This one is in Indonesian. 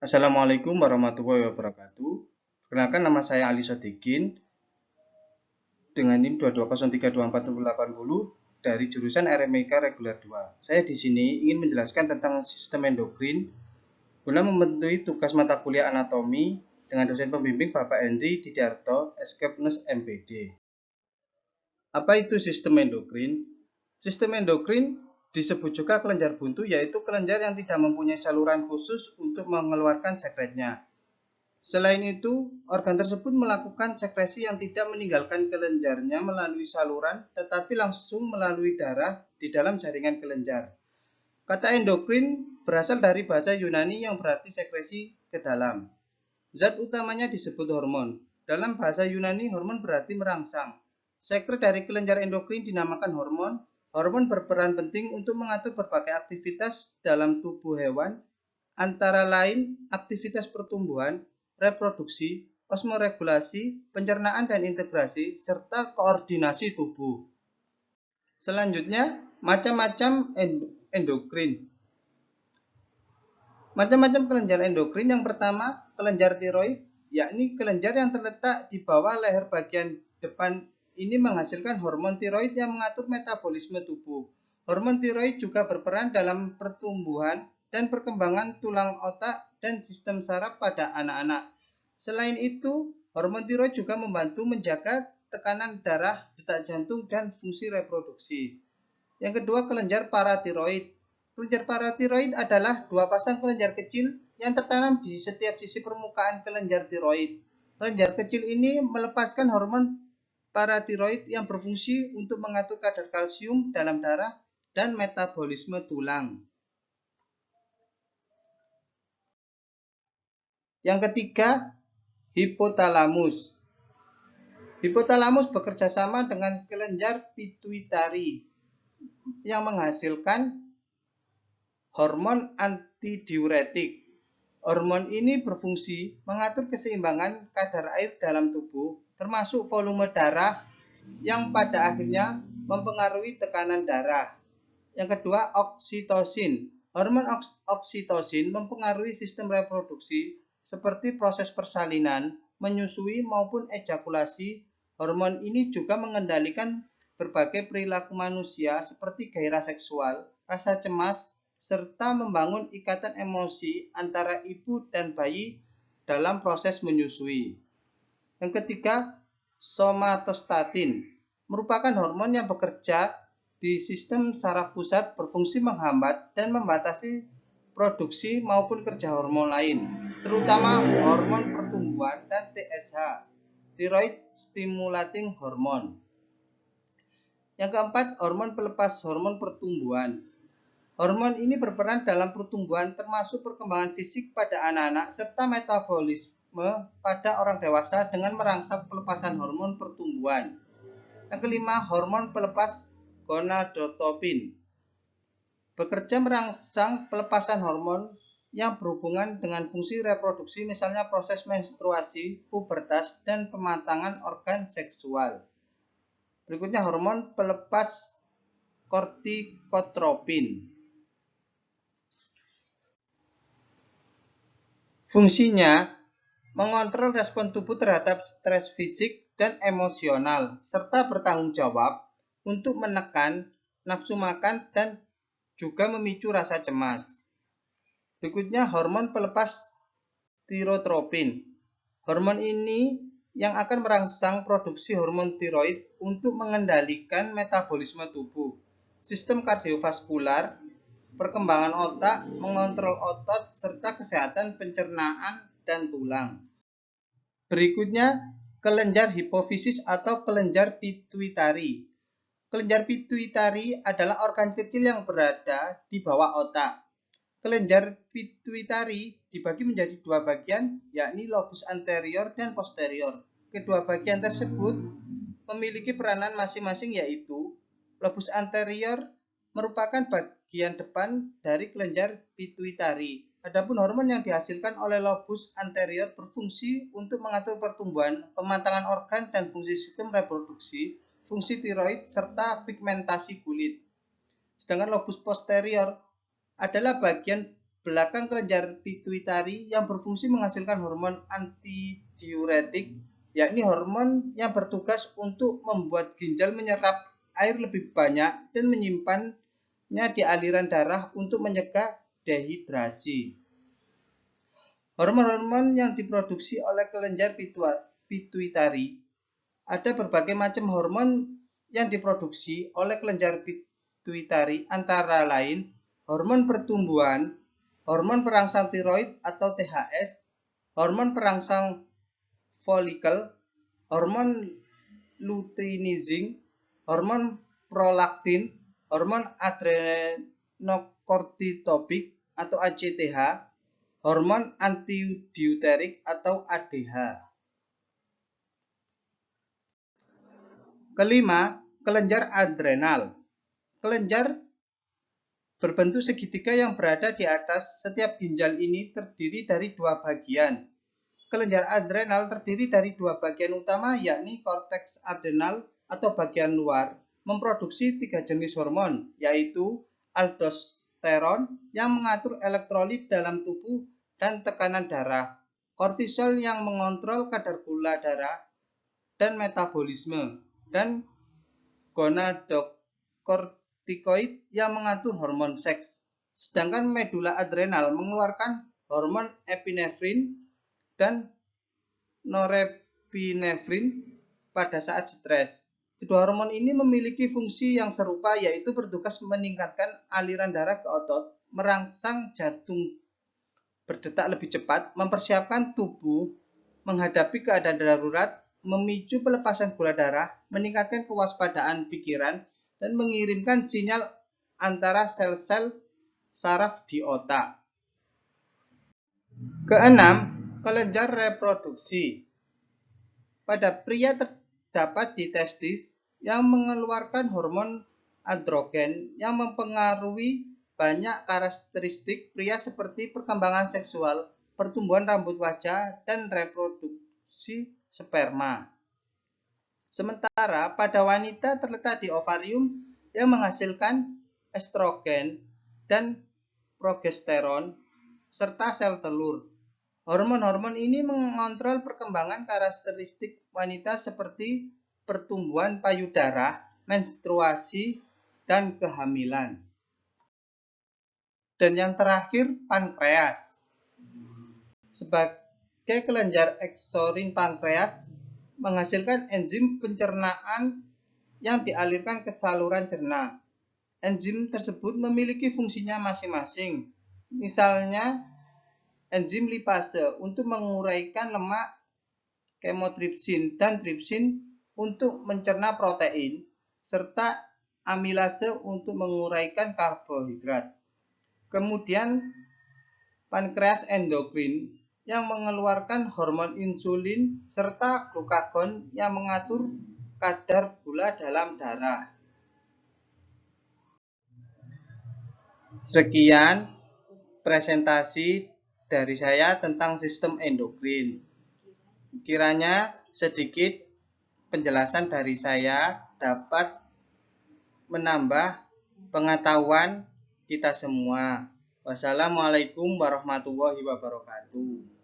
Assalamualaikum warahmatullahi wabarakatuh. Perkenalkan, nama saya Ali Sodikin dengan NIM 220324080 dari jurusan RMIK Reguler 2. Saya di sini ingin menjelaskan tentang sistem endokrin guna memenuhi tugas mata kuliah anatomi dengan dosen pembimbing Bapak Henry Didarto, SKPNUS MPD. Apa itu sistem endokrin? Sistem endokrin disebut juga kelenjar buntu, yaitu kelenjar yang tidak mempunyai saluran khusus untuk mengeluarkan sekretnya. Selain itu, organ tersebut melakukan sekresi yang tidak meninggalkan kelenjarnya melalui saluran, tetapi langsung melalui darah di dalam jaringan kelenjar. Kata endokrin berasal dari bahasa Yunani yang berarti sekresi ke dalam. Zat utamanya disebut hormon. Dalam bahasa Yunani, hormon berarti merangsang. Sekret dari kelenjar endokrin dinamakan hormon. Hormon berperan penting untuk mengatur berbagai aktivitas dalam tubuh hewan, antara lain aktivitas pertumbuhan, reproduksi, osmoregulasi, pencernaan dan integrasi, serta koordinasi tubuh. Selanjutnya, macam-macam endokrin. Macam-macam kelenjar endokrin. Yang pertama, kelenjar tiroid, yakni kelenjar yang terletak di bawah leher bagian depan ini menghasilkan hormon tiroid yang mengatur metabolisme tubuh. Hormon tiroid juga berperan dalam pertumbuhan dan perkembangan tulang otak dan sistem saraf pada anak-anak. Selain itu, hormon tiroid juga membantu menjaga tekanan darah, detak jantung, dan fungsi reproduksi. Yang kedua, kelenjar paratiroid. Kelenjar paratiroid adalah dua pasang kelenjar kecil yang tertanam di setiap sisi permukaan kelenjar tiroid. Kelenjar kecil ini melepaskan hormon paratiroid yang berfungsi untuk mengatur kadar kalsium dalam darah dan metabolisme tulang. Yang ketiga, hipotalamus. Hipotalamus bekerja sama dengan kelenjar pituitari yang menghasilkan hormon antidiuretik. Hormon ini berfungsi mengatur keseimbangan kadar air dalam tubuh, termasuk volume darah yang pada akhirnya mempengaruhi tekanan darah. Yang kedua, oksitosin. Hormon oksitosin mempengaruhi sistem reproduksi seperti proses persalinan, menyusui maupun ejakulasi. Hormon ini juga mengendalikan berbagai perilaku manusia seperti gairah seksual, rasa cemas, serta membangun ikatan emosi antara ibu dan bayi dalam proses menyusui. Yang ketiga, somatostatin merupakan hormon yang bekerja di sistem saraf pusat, berfungsi menghambat dan membatasi produksi maupun kerja hormon lain, terutama hormon pertumbuhan dan TSH, thyroid stimulating hormone. Yang keempat, hormon pelepas hormon pertumbuhan. Hormon ini berperan dalam pertumbuhan, termasuk perkembangan fisik pada anak-anak serta metabolisme pada orang dewasa dengan merangsang pelepasan hormon pertumbuhan. Yang kelima, hormon pelepas gonadotropin bekerja merangsang pelepasan hormon yang berhubungan dengan fungsi reproduksi, misalnya proses menstruasi, pubertas, dan pematangan organ seksual. Berikutnya, hormon pelepas kortikotropin. Fungsinya mengontrol respon tubuh terhadap stres fisik dan emosional, serta bertanggung jawab untuk menekan nafsu makan dan juga memicu rasa cemas. Berikutnya, hormon pelepas tirotropin. Hormon ini yang akan merangsang produksi hormon tiroid untuk mengendalikan metabolisme tubuh, sistem kardiovaskular, perkembangan otak, mengontrol otot, serta kesehatan pencernaan dan tulang. Berikutnya, kelenjar hipofisis atau kelenjar pituitari. Kelenjar pituitari adalah organ kecil yang berada di bawah otak. Kelenjar pituitari dibagi menjadi dua bagian, yakni lobus anterior dan posterior. Kedua bagian tersebut memiliki peranan masing-masing, yaitu lobus anterior merupakan bagian depan dari kelenjar pituitari. Adapun hormon yang dihasilkan oleh lobus anterior berfungsi untuk mengatur pertumbuhan, pematangan organ dan fungsi sistem reproduksi, fungsi tiroid, serta pigmentasi kulit. Sedangkan lobus posterior adalah bagian belakang kelenjar pituitari yang berfungsi menghasilkan hormon antidiuretik, yakni hormon yang bertugas untuk membuat ginjal menyerap air lebih banyak dan menyimpannya di aliran darah untuk mencegah dehidrasi. Hormon-hormon yang diproduksi oleh kelenjar pituitari. Ada berbagai macam hormon yang diproduksi oleh kelenjar pituitari, antara lain hormon pertumbuhan, hormon perangsang tiroid atau THS, hormon perangsang folikel, hormon luteinizing, hormon prolaktin, hormon adrenokortitopik atau ACTH, hormon antidiuretik atau ADH. Kelima, kelenjar adrenal. Kelenjar berbentuk segitiga yang berada di atas setiap ginjal ini terdiri dari dua bagian. Kelenjar adrenal terdiri dari dua bagian utama, yakni korteks adrenal atau bagian luar, memproduksi 3 jenis hormon, yaitu aldosteron yang mengatur elektrolit dalam tubuh dan tekanan darah, kortisol yang mengontrol kadar gula darah dan metabolisme, dan gonadotropin yang mengatur hormon seks. Sedangkan medula adrenal mengeluarkan hormon epinefrin dan norepinefrin pada saat stres. Kedua hormon ini memiliki fungsi yang serupa, yaitu bertugas meningkatkan aliran darah ke otot, merangsang jantung berdetak lebih cepat, mempersiapkan tubuh menghadapi keadaan darurat, memicu pelepasan gula darah, meningkatkan kewaspadaan pikiran, dan mengirimkan sinyal antara sel-sel saraf di otak. Keenam, kelenjar reproduksi. Pada pria terdapat di testis yang mengeluarkan hormon androgen yang mempengaruhi banyak karakteristik pria seperti perkembangan seksual, pertumbuhan rambut wajah, dan reproduksi sperma. Sementara pada wanita terletak di ovarium yang menghasilkan estrogen dan progesteron serta sel telur. Hormon-hormon ini mengontrol perkembangan karakteristik wanita seperti pertumbuhan payudara, menstruasi, dan kehamilan. Dan yang terakhir, pankreas. Sebagai kelenjar eksorin, pankreas menghasilkan enzim pencernaan yang dialirkan ke saluran cerna. Enzim tersebut memiliki fungsinya masing-masing. Misalnya, enzim lipase untuk menguraikan lemak, kemotripsin dan tripsin untuk mencerna protein, serta amilase untuk menguraikan karbohidrat. Kemudian, pankreas endokrin yang mengeluarkan hormon insulin serta glukagon yang mengatur kadar gula dalam darah. Sekian presentasi dari saya tentang sistem endokrin. Kiranya sedikit penjelasan dari saya dapat menambah pengetahuan kita semua. Wassalamualaikum warahmatullahi wabarakatuh.